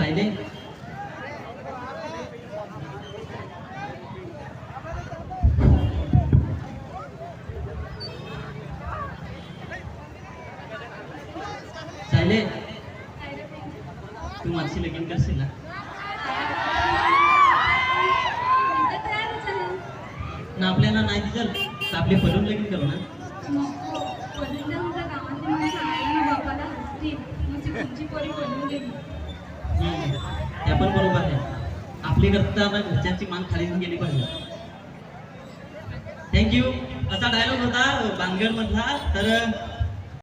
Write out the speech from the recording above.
सायले सायले तू माझी लगीन करशील ना? ना आपल्याला नाही दिलं तर आपले पलून लगीन करू ना? त्या पण बरोबर आहे. आपली करताना घरच्यांची मान खाली गेली पाहिजे. थँक्यू. असा डायलॉग होता बांगड मधला. तर